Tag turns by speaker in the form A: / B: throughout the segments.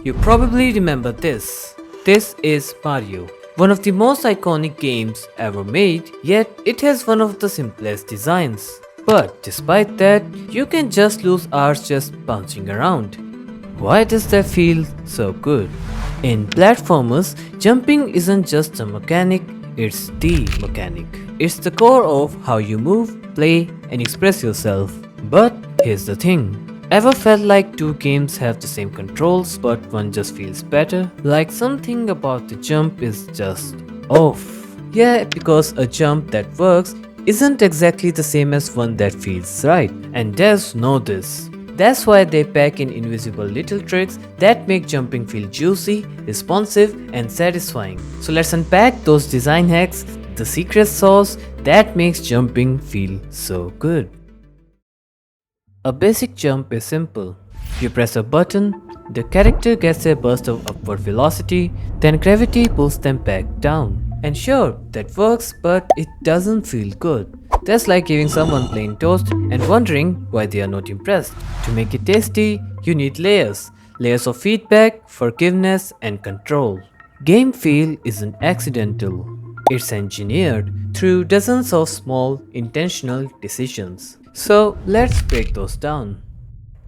A: You probably remember this. This is Mario, one of the most iconic games ever made, yet it has one of the simplest designs. But despite that, you can just lose hours just bouncing around. Why does that feel so good? In platformers, jumping isn't just a mechanic, it's the mechanic. It's the core of how you move, play, and express yourself. But here's the thing. Ever felt like two games have the same controls but one just feels better? Like something about the jump is just off. Yeah, because a jump that works isn't exactly the same as one that feels right. And devs know this. That's why they pack in invisible little tricks that make jumping feel juicy, responsive, and satisfying. So let's unpack those design hacks, the secret sauce that makes jumping feel so good. A basic jump is simple. You press a button, the character gets a burst of upward velocity, then gravity pulls them back down. And sure, that works, but it doesn't feel good. That's like giving someone plain toast and wondering why they are not impressed. To make it tasty, you need layers. Layers of feedback, forgiveness, and control. Game feel isn't accidental. It's engineered through dozens of small, intentional decisions. So let's break those down.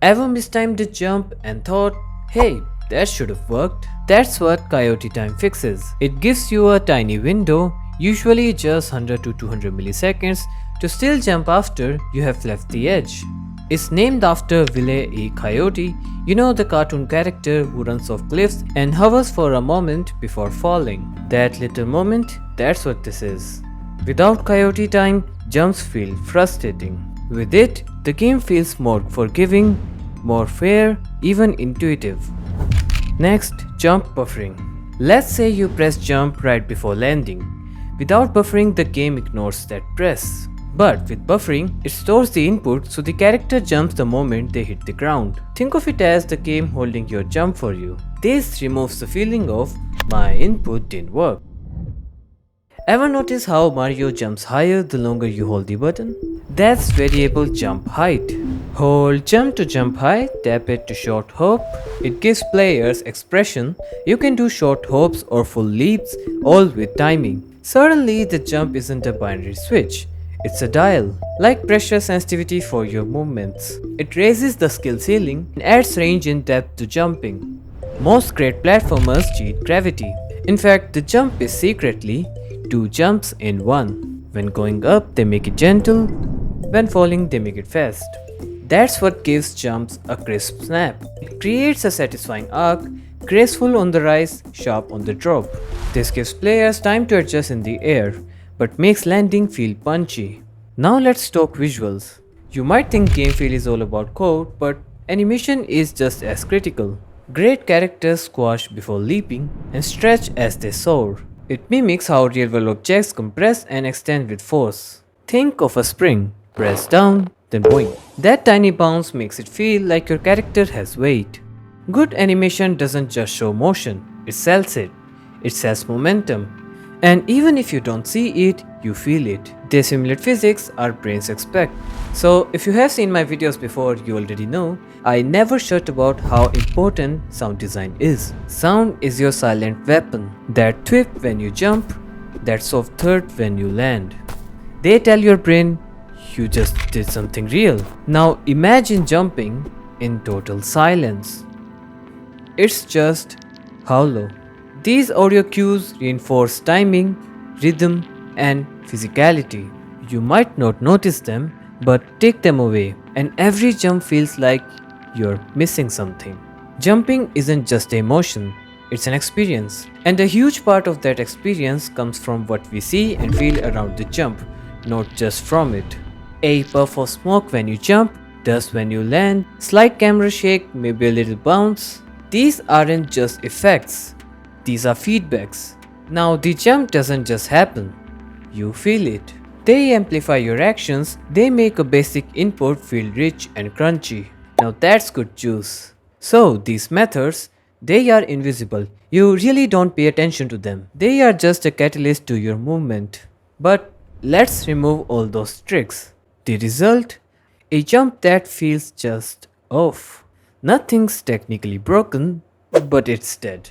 A: Ever mistimed a jump and thought, hey, that should have worked? That's what Coyote Time fixes. It gives you a tiny window, usually just 100 to 200 milliseconds, to still jump after you have left the edge. It's named after Wile E. Coyote, you know, the cartoon character who runs off cliffs and hovers for a moment before falling. That little moment, that's what this is. Without Coyote Time, jumps feel frustrating. With it, the game feels more forgiving, more fair, even intuitive. Next, jump buffering. Let's say you press jump right before landing. Without buffering, the game ignores that press. But with buffering, it stores the input so the character jumps the moment they hit the ground. Think of it as the game holding your jump for you. This removes the feeling of my input didn't work. Ever notice how Mario jumps higher the longer you hold the button? That's variable jump height. Hold jump to jump high, tap it to short hop. It gives players expression. You can do short hops or full leaps, all with timing. Suddenly, the jump isn't a binary switch. It's a dial, like pressure sensitivity for your movements. It raises the skill ceiling and adds range and depth to jumping. Most great platformers cheat gravity. In fact, the jump is secretly two jumps in one. When going up, they make it gentle. When falling, they make it fast. That's what gives jumps a crisp snap. It creates a satisfying arc, graceful on the rise, sharp on the drop. This gives players time to adjust in the air, but makes landing feel punchy. Now let's talk visuals. You might think game feel is all about code, but animation is just as critical. Great characters squash before leaping and stretch as they soar. It mimics how real-world objects compress and extend with force. Think of a spring. Press down, then boing. That tiny bounce makes it feel like your character has weight. Good animation doesn't just show motion, it sells it. It sells momentum. And even if you don't see it, you feel it. They simulate physics our brains expect. So if you have seen my videos before, you already know, I never shut about how important sound design is. Sound is your silent weapon. That thwip when you jump, that soft thud when you land. They tell your brain, you just did something real. Now imagine jumping in total silence. It's just hollow. These audio cues reinforce timing, rhythm, and physicality. You might not notice them, but take them away, and every jump feels like you're missing something. Jumping isn't just a motion, it's an experience. And a huge part of that experience comes from what we see and feel around the jump, not just from it. A puff of smoke when you jump, dust when you land, slight camera shake, maybe a little bounce. These aren't just effects. These are feedbacks. Now the jump doesn't just happen, you feel it. They amplify your actions, they make a basic input feel rich and crunchy. Now that's good juice. So these methods, they are invisible. You really don't pay attention to them. They are just a catalyst to your movement. But let's remove all those tricks. The result? A jump that feels just off. Nothing's technically broken, but it's dead.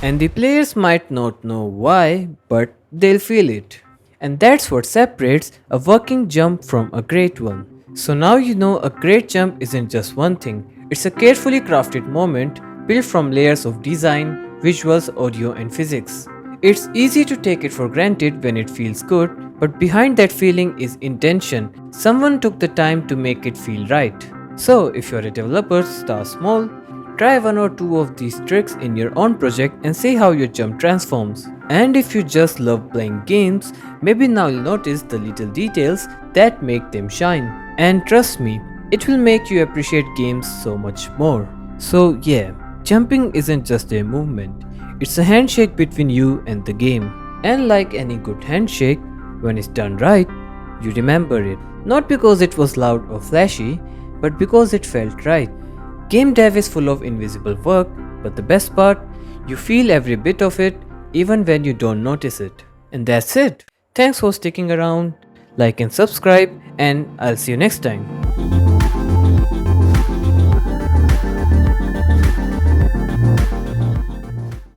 A: And the players might not know why, but they'll feel it. And that's what separates a working jump from a great one. So now you know a great jump isn't just one thing, it's a carefully crafted moment built from layers of design, visuals, audio, and physics. It's easy to take it for granted when it feels good, but behind that feeling is intention. Someone took the time to make it feel right. So, if you're a developer, start small, try one or two of these tricks in your own project and see how your jump transforms. And if you just love playing games, maybe now you'll notice the little details that make them shine. And trust me, it will make you appreciate games so much more. So, yeah, jumping isn't just a movement, it's a handshake between you and the game. And like any good handshake, when it's done right, you remember it. Not because it was loud or flashy, but because it felt right. Game dev is full of invisible work, but the best part, you feel every bit of it even when you don't notice it. And that's it. Thanks for sticking around. Like and subscribe, and I'll see you next time.